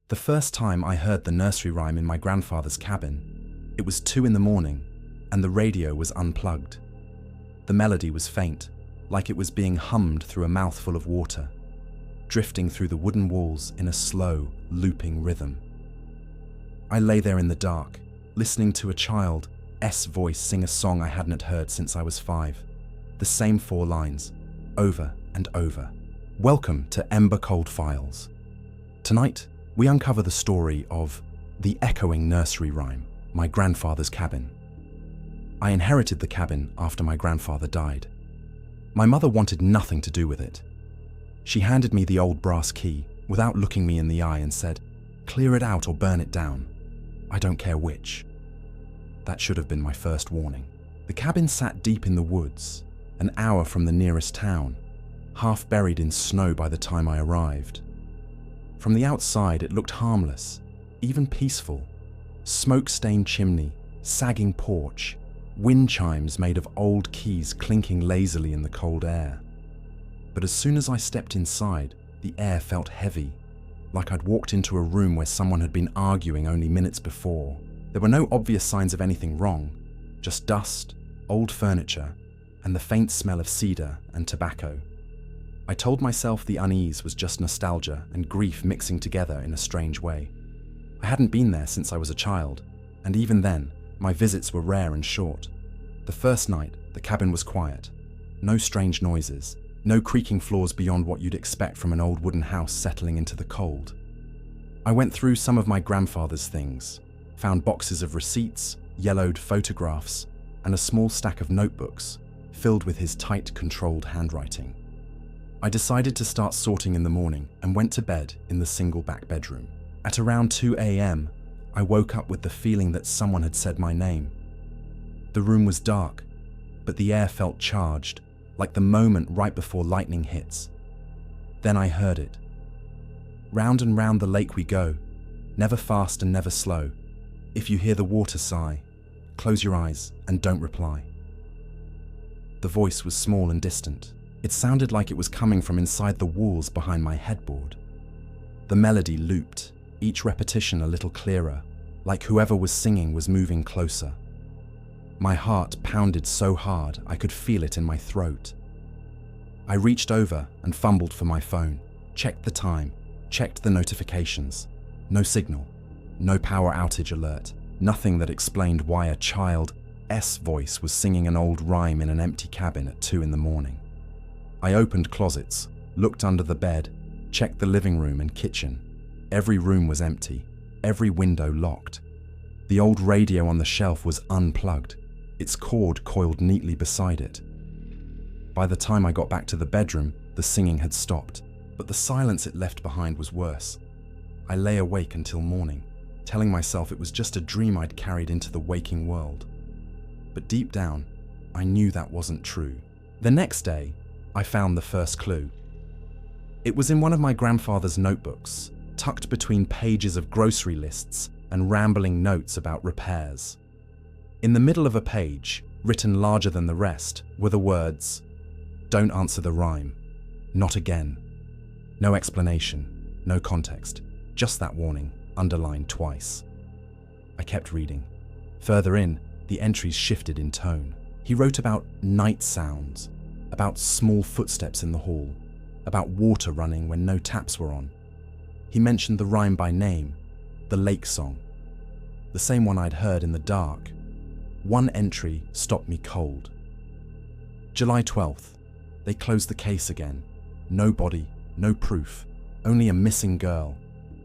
The first time I heard the nursery rhyme in my grandfather's cabin, it was 2 in the morning and the radio was unplugged. The melody was faint, like it was being hummed through a mouthful of water, drifting through the wooden walls in a slow, looping rhythm. I lay there in the dark, listening to a child's voice sing a song I hadn't heard since I was 5. The same 4 lines, over and over. Welcome to Ember Cold Files. Tonight, we uncover the story of the echoing nursery rhyme, my grandfather's cabin. I inherited the cabin after my grandfather died. My mother wanted nothing to do with it. She handed me the old brass key without looking me in the eye and said, "Clear it out or burn it down. I don't care which." That should have been my first warning. The cabin sat deep in the woods, an hour from the nearest town, half buried in snow by the time I arrived. From the outside, it looked harmless, even peaceful. Smoke-stained chimney, sagging porch, wind chimes made of old keys clinking lazily in the cold air. But as soon as I stepped inside, the air felt heavy, like I'd walked into a room where someone had been arguing only minutes before. There were no obvious signs of anything wrong, just dust, old furniture, and the faint smell of cedar and tobacco. I told myself the unease was just nostalgia and grief mixing together in a strange way. I hadn't been there since I was a child, and even then, my visits were rare and short. The first night, the cabin was quiet. No strange noises, no creaking floors beyond what you'd expect from an old wooden house settling into the cold. I went through some of my grandfather's things, found boxes of receipts, yellowed photographs, and a small stack of notebooks filled with his tight, controlled handwriting. I decided to start sorting in the morning and went to bed in the single back bedroom. At around 2 a.m., I woke up with the feeling that someone had said my name. The room was dark, but the air felt charged, like the moment right before lightning hits. Then I heard it. Round and round the lake we go, never fast and never slow. If you hear the water sigh, close your eyes and don't reply. The voice was small and distant. It sounded like it was coming from inside the walls behind my headboard. The melody looped, each repetition a little clearer, like whoever was singing was moving closer. My heart pounded so hard I could feel it in my throat. I reached over and fumbled for my phone, checked the time, checked the notifications. No signal, no power outage alert, nothing that explained why a child's voice was singing an old rhyme in an empty cabin at 2 in the morning. I opened closets, looked under the bed, checked the living room and kitchen. Every room was empty, every window locked. The old radio on the shelf was unplugged, its cord coiled neatly beside it. By the time I got back to the bedroom, the singing had stopped, but the silence it left behind was worse. I lay awake until morning, telling myself it was just a dream I'd carried into the waking world. But deep down, I knew that wasn't true. The next day, I found the first clue. It was in one of my grandfather's notebooks, tucked between pages of grocery lists and rambling notes about repairs. In the middle of a page, written larger than the rest, were the words, "Don't answer the rhyme. Not again." No explanation, no context, just that warning, underlined twice. I kept reading. Further in, the entries shifted in tone. He wrote about night sounds, about small footsteps in the hall, about water running when no taps were on. He mentioned the rhyme by name, the lake song, the same one I'd heard in the dark. One entry stopped me cold. July 12th, they closed the case again. No body, no proof, only a missing girl,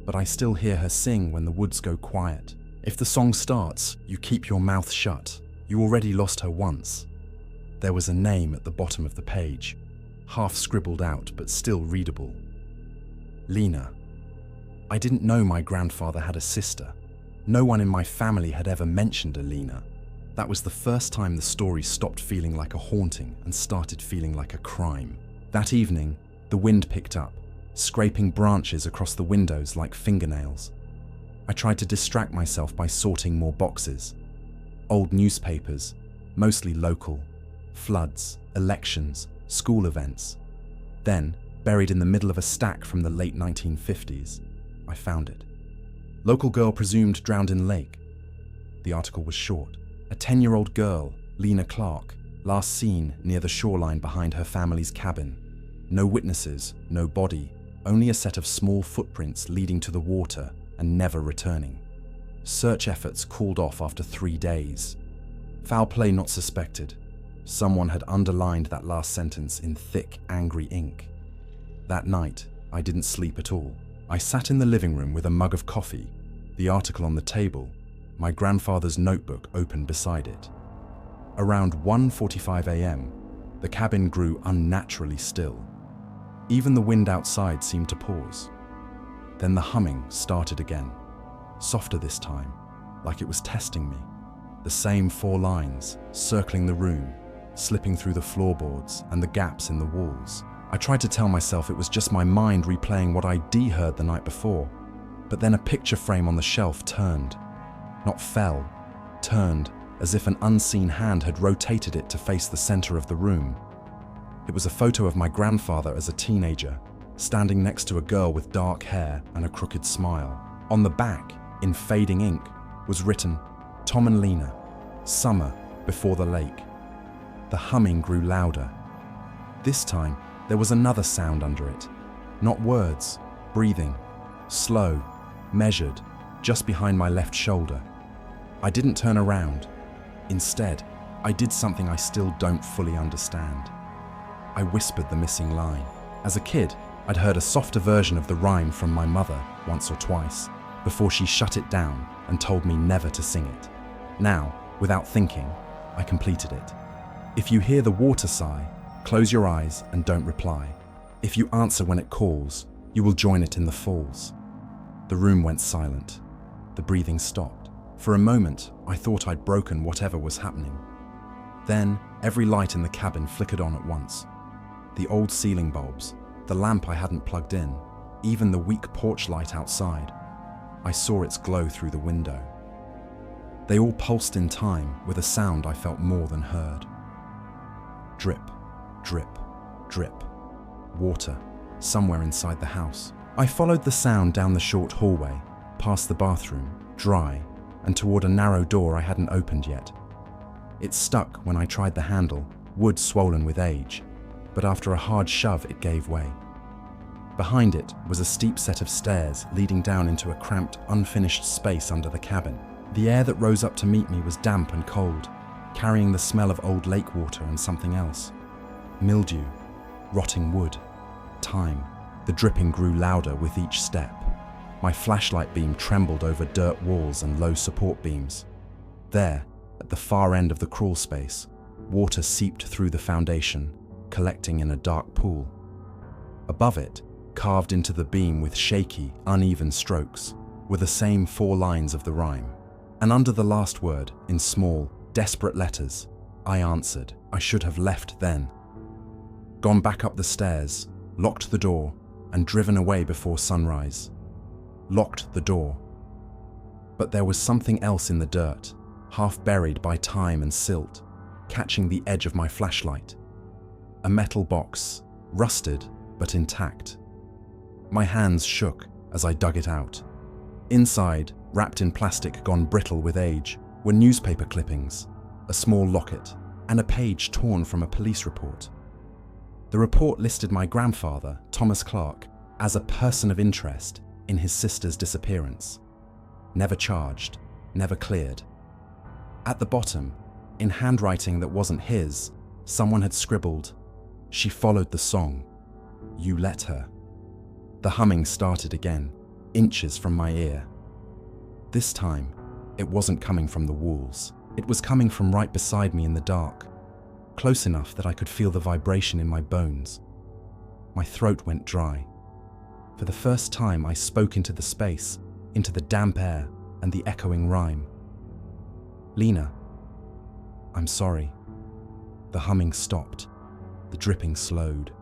but I still hear her sing when the woods go quiet. If the song starts, you keep your mouth shut. You already lost her once. There was a name at the bottom of the page, half scribbled out but still readable. Lena. I didn't know my grandfather had a sister. No one in my family had ever mentioned a Lena. That was the first time the story stopped feeling like a haunting and started feeling like a crime. That evening, the wind picked up, scraping branches across the windows like fingernails. I tried to distract myself by sorting more boxes. Old newspapers, mostly local, floods, elections, school events. Then, buried in the middle of a stack from the late 1950s, I found it. Local girl presumed drowned in lake. The article was short. A 10-year-old girl, Lena Clark, last seen near the shoreline behind her family's cabin. No witnesses, no body, only a set of small footprints leading to the water and never returning. Search efforts called off after 3 days. Foul play not suspected. Someone had underlined that last sentence in thick, angry ink. That night, I didn't sleep at all. I sat in the living room with a mug of coffee, the article on the table, my grandfather's notebook open beside it. Around 1:45 a.m., the cabin grew unnaturally still. Even the wind outside seemed to pause. Then the humming started again, softer this time, like it was testing me. The same 4 lines, circling the room, slipping through the floorboards and the gaps in the walls. I tried to tell myself it was just my mind replaying what I'd heard the night before, but then a picture frame on the shelf turned. Not fell, turned, as if an unseen hand had rotated it to face the center of the room. It was a photo of my grandfather as a teenager, standing next to a girl with dark hair and a crooked smile. On the back, in fading ink, was written, "Tom and Lena, summer before the lake." The humming grew louder. This time, there was another sound under it. Not words, breathing, slow, measured, just behind my left shoulder. I didn't turn around. Instead, I did something I still don't fully understand. I whispered the missing line. As a kid, I'd heard a softer version of the rhyme from my mother once or twice, before she shut it down and told me never to sing it. Now, without thinking, I completed it. If you hear the water sigh, close your eyes and don't reply. If you answer when it calls, you will join it in the falls. The room went silent. The breathing stopped. For a moment, I thought I'd broken whatever was happening. Then, every light in the cabin flickered on at once. The old ceiling bulbs, the lamp I hadn't plugged in, even the weak porch light outside. I saw its glow through the window. They all pulsed in time with a sound I felt more than heard. Drip, drip, drip. Water, somewhere inside the house. I followed the sound down the short hallway, past the bathroom, dry, and toward a narrow door I hadn't opened yet. It stuck when I tried the handle, wood swollen with age, but after a hard shove it gave way. Behind it was a steep set of stairs leading down into a cramped, unfinished space under the cabin. The air that rose up to meet me was damp and cold, carrying the smell of old lake water and something else. Mildew, rotting wood, time. The dripping grew louder with each step. My flashlight beam trembled over dirt walls and low support beams. There, at the far end of the crawl space, water seeped through the foundation, collecting in a dark pool. Above it, carved into the beam with shaky, uneven strokes, were the same 4 lines of the rhyme. And under the last word, in small, desperate letters, I answered, I should have left then. Gone back up the stairs, locked the door, and driven away before sunrise. Locked the door. But there was something else in the dirt, half buried by time and silt, catching the edge of my flashlight. A metal box, rusted but intact. My hands shook as I dug it out. Inside, wrapped in plastic gone brittle with age, were newspaper clippings, a small locket, and a page torn from a police report. The report listed my grandfather, Thomas Clark, as a person of interest in his sister's disappearance. Never charged, never cleared. At the bottom, in handwriting that wasn't his, someone had scribbled, "She followed the song. You let her." The humming started again, inches from my ear. This time, it wasn't coming from the walls. It was coming from right beside me in the dark, close enough that I could feel the vibration in my bones. My throat went dry. For the first time, I spoke into the space, into the damp air and the echoing rhyme. "Lena, I'm sorry." The humming stopped. The dripping slowed.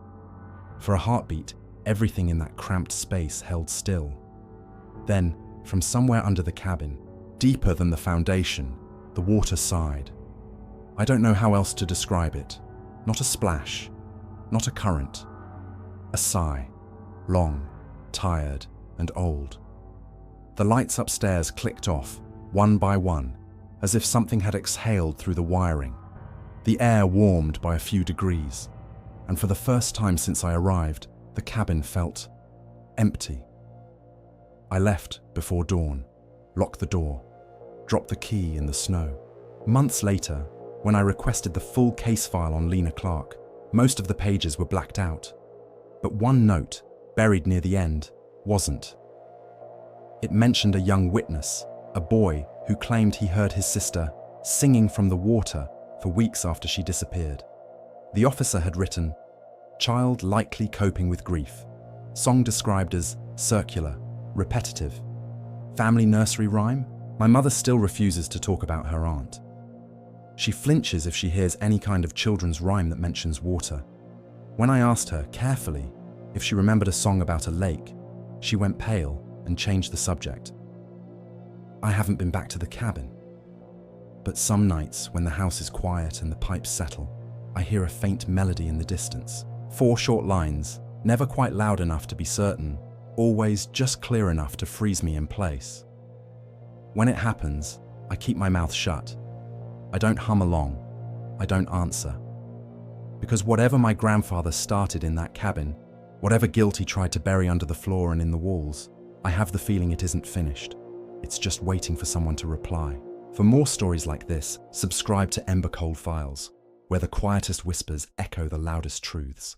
For a heartbeat, everything in that cramped space held still. Then, from somewhere under the cabin, deeper than the foundation, the water sighed. I don't know how else to describe it. Not a splash, not a current. A sigh, long, tired, and old. The lights upstairs clicked off, one by one, as if something had exhaled through the wiring. The air warmed by a few degrees, and for the first time since I arrived, the cabin felt empty. I left before dawn, locked the door, dropped the key in the snow. Months later, when I requested the full case file on Lena Clark, most of the pages were blacked out. But one note, buried near the end, wasn't. It mentioned a young witness, a boy who claimed he heard his sister singing from the water for weeks after she disappeared. The officer had written, "Child likely coping with grief. Song described as circular, repetitive. Family nursery rhyme? My mother still refuses to talk about her aunt. She flinches if she hears any kind of children's rhyme that mentions water. When I asked her, carefully, if she remembered a song about a lake, she went pale and changed the subject. I haven't been back to the cabin. But some nights, when the house is quiet and the pipes settle, I hear a faint melody in the distance. 4 short lines, never quite loud enough to be certain, always just clear enough to freeze me in place. When it happens, I keep my mouth shut. I don't hum along. I don't answer. Because whatever my grandfather started in that cabin, whatever guilt he tried to bury under the floor and in the walls, I have the feeling it isn't finished. It's just waiting for someone to reply. For more stories like this, subscribe to Ember Files, where the quietest whispers echo the loudest truths.